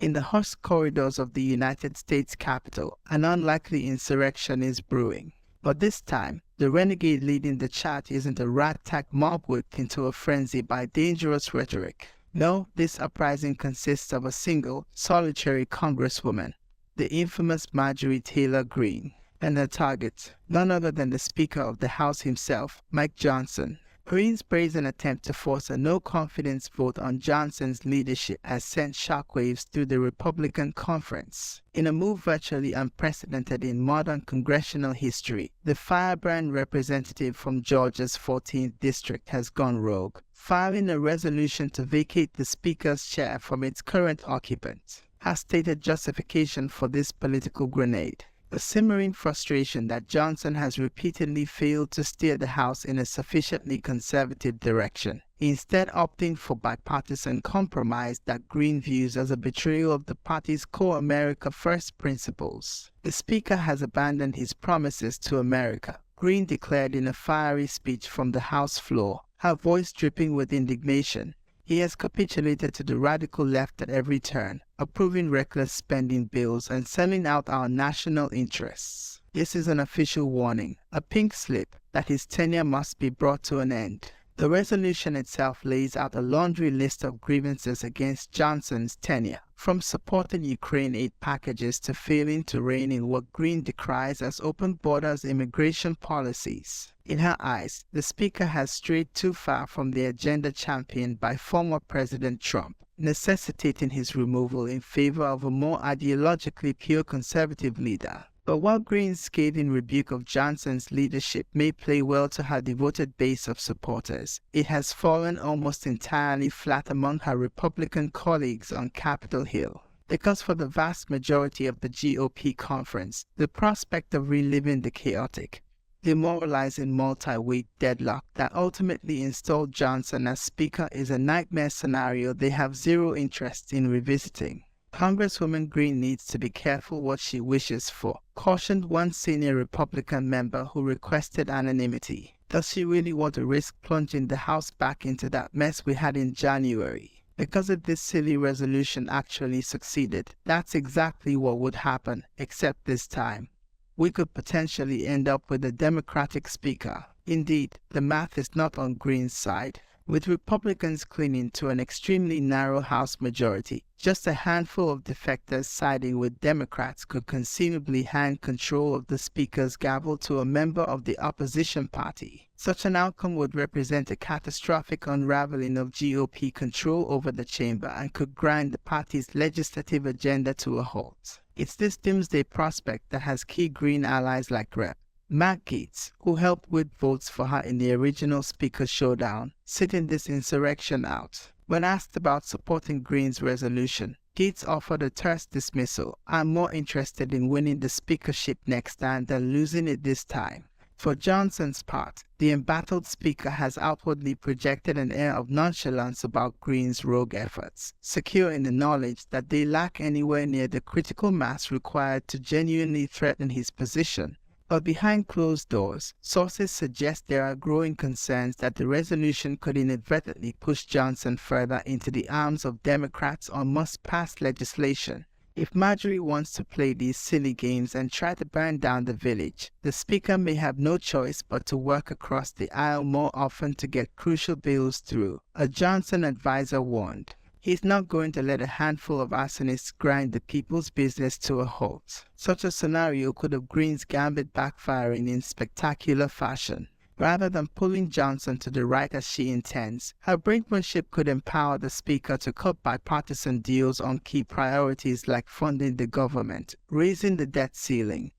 In the hushed corridors of the United States Capitol, an unlikely insurrection is brewing. But this time, the renegade leading the charge isn't a ragtag mob whipped into a frenzy by dangerous rhetoric. No, this uprising consists of a single, solitary congresswoman, the infamous Marjorie Taylor Greene, and her target, none other than the Speaker of the House himself, Mike Johnson. Greene's brazen attempt to force a no-confidence vote on Johnson's leadership has sent shockwaves through the Republican conference. In a move virtually unprecedented in modern congressional history, the firebrand representative from Georgia's 14th district has gone rogue, filing a resolution to vacate the Speaker's chair from its current occupant. Her stated justification for this political grenade: a simmering frustration that Johnson has repeatedly failed to steer the House in a sufficiently conservative direction, instead opting for bipartisan compromise that Greene views as a betrayal of the party's core America First principles. The Speaker has abandoned his promises to America, Greene declared in a fiery speech from the House floor, her voice dripping with indignation. He has capitulated to the radical left at every turn, approving reckless spending bills and selling out our national interests. This is an official warning, a pink slip, that his tenure must be brought to an end. The resolution itself lays out a laundry list of grievances against Johnson's tenure, from supporting Ukraine aid packages to failing to rein in what Greene decries as open borders immigration policies. In her eyes, the Speaker has strayed too far from the agenda championed by former President Trump, necessitating his removal in favor of a more ideologically pure conservative leader. But while Greene's scathing rebuke of Johnson's leadership may play well to her devoted base of supporters, it has fallen almost entirely flat among her Republican colleagues on Capitol Hill. Because for the vast majority of the GOP conference, the prospect of reliving the chaotic, demoralizing multi-week deadlock that ultimately installed Johnson as Speaker is a nightmare scenario they have zero interest in revisiting. Congresswoman Greene needs to be careful what she wishes for, cautioned one senior Republican member who requested anonymity. Does she really want to risk plunging the House back into that mess we had in January? Because if this silly resolution actually succeeded, that's exactly what would happen, except this time we could potentially end up with a Democratic Speaker. Indeed, the math is not on Greene's side. With Republicans clinging to an extremely narrow House majority, just a handful of defectors siding with Democrats could conceivably hand control of the Speaker's gavel to a member of the opposition party. Such an outcome would represent a catastrophic unraveling of GOP control over the chamber and could grind the party's legislative agenda to a halt. It's this doomsday prospect that has key Greene allies like Rep. Matt Gaetz, who helped with votes for her in the original Speaker showdown, sitting this insurrection out. When asked about supporting Greene's resolution, Gaetz offered a terse dismissal: "I'm more interested in winning the speakership next time than losing it this time." For Johnson's part, the embattled Speaker has outwardly projected an air of nonchalance about Greene's rogue efforts, secure in the knowledge that they lack anywhere near the critical mass required to genuinely threaten his position. But behind closed doors, sources suggest there are growing concerns that the resolution could inadvertently push Johnson further into the arms of Democrats on must-pass legislation. If Marjorie wants to play these silly games and try to burn down the village, the Speaker may have no choice but to work across the aisle more often to get crucial bills through, a Johnson advisor warned. He's not going to let a handful of arsonists grind the people's business to a halt. Such a scenario could have Greene's gambit backfiring in spectacular fashion. Rather than pulling Johnson to the right as she intends, her brinkmanship could empower the Speaker to cut bipartisan deals on key priorities like funding the government, raising the debt ceiling,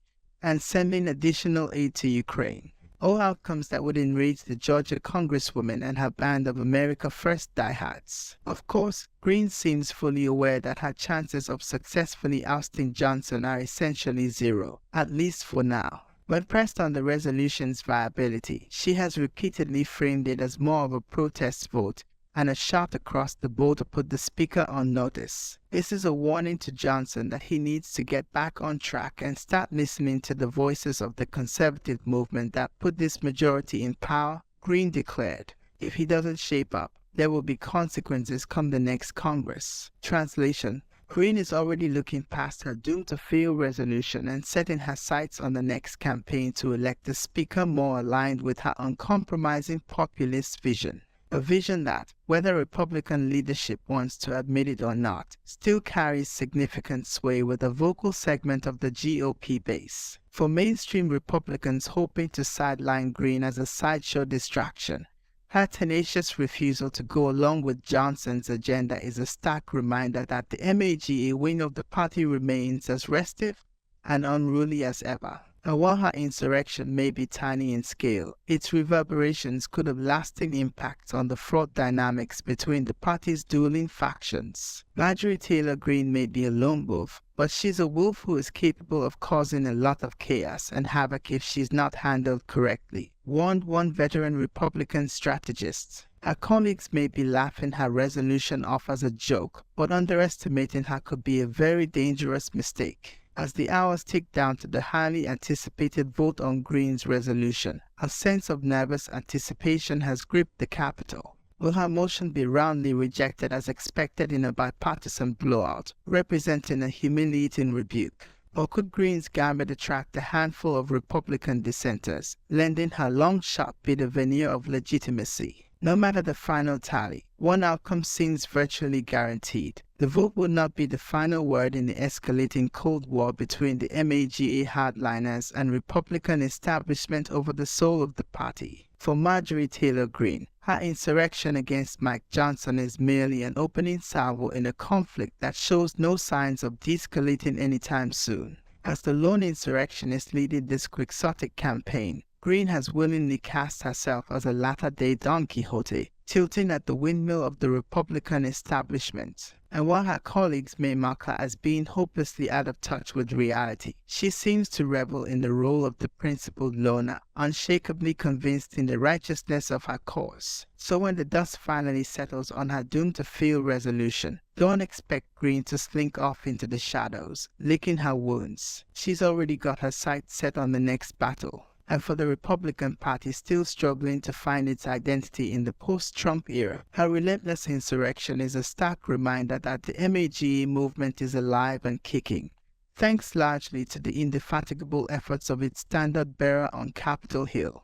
and sending additional aid to Ukraine. All outcomes that would enrage the Georgia Congresswoman and her band of America First diehards. Of course, Greene seems fully aware that her chances of successfully ousting Johnson are essentially zero, at least for now. When pressed on the resolution's viability, she has repeatedly framed it as more of a protest vote and a shot across the bow to put the Speaker on notice. This is a warning to Johnson that he needs to get back on track and start listening to the voices of the conservative movement that put this majority in power. Greene declared, if he doesn't shape up, there will be consequences come the next Congress. Translation: Greene is already looking past her doomed-to-fail resolution and setting her sights on the next campaign to elect a speaker more aligned with her uncompromising populist vision. A vision that, whether Republican leadership wants to admit it or not, still carries significant sway with a vocal segment of the GOP base. For mainstream Republicans hoping to sideline Greene as a sideshow distraction, her tenacious refusal to go along with Johnson's agenda is a stark reminder that the MAGA wing of the party remains as restive and unruly as ever. And while her insurrection may be tiny in scale, its reverberations could have lasting impacts on the fraught dynamics between the party's dueling factions. Marjorie Taylor Greene may be a lone wolf, but she's a wolf who is capable of causing a lot of chaos and havoc if she's not handled correctly, warned one veteran Republican strategist. Her colleagues may be laughing her resolution off as a joke, but underestimating her could be a very dangerous mistake. As the hours tick down to the highly anticipated vote on Greene's resolution, a sense of nervous anticipation has gripped the Capitol. Will her motion be roundly rejected as expected in a bipartisan blowout, representing a humiliating rebuke? Or could Greene's gambit attract a handful of Republican dissenters, lending her long shot bid a veneer of legitimacy? No matter the final tally, one outcome seems virtually guaranteed. The vote would not be the final word in the escalating Cold War between the MAGA hardliners and Republican establishment over the soul of the party. For Marjorie Taylor Greene, her insurrection against Mike Johnson is merely an opening salvo in a conflict that shows no signs of de-escalating anytime soon. As the lone insurrectionist leading this quixotic campaign, Greene has willingly cast herself as a latter-day Don Quixote, tilting at the windmill of the Republican establishment. And while her colleagues may mark her as being hopelessly out of touch with reality, she seems to revel in the role of the principled loner, unshakably convinced in the righteousness of her cause. So when the dust finally settles on her doomed-to-fail resolution, don't expect Greene to slink off into the shadows, licking her wounds. She's already got her sights set on the next battle. And for the Republican Party still struggling to find its identity in the post-Trump era, her relentless insurrection is a stark reminder that the MAGA movement is alive and kicking, thanks largely to the indefatigable efforts of its standard bearer on Capitol Hill.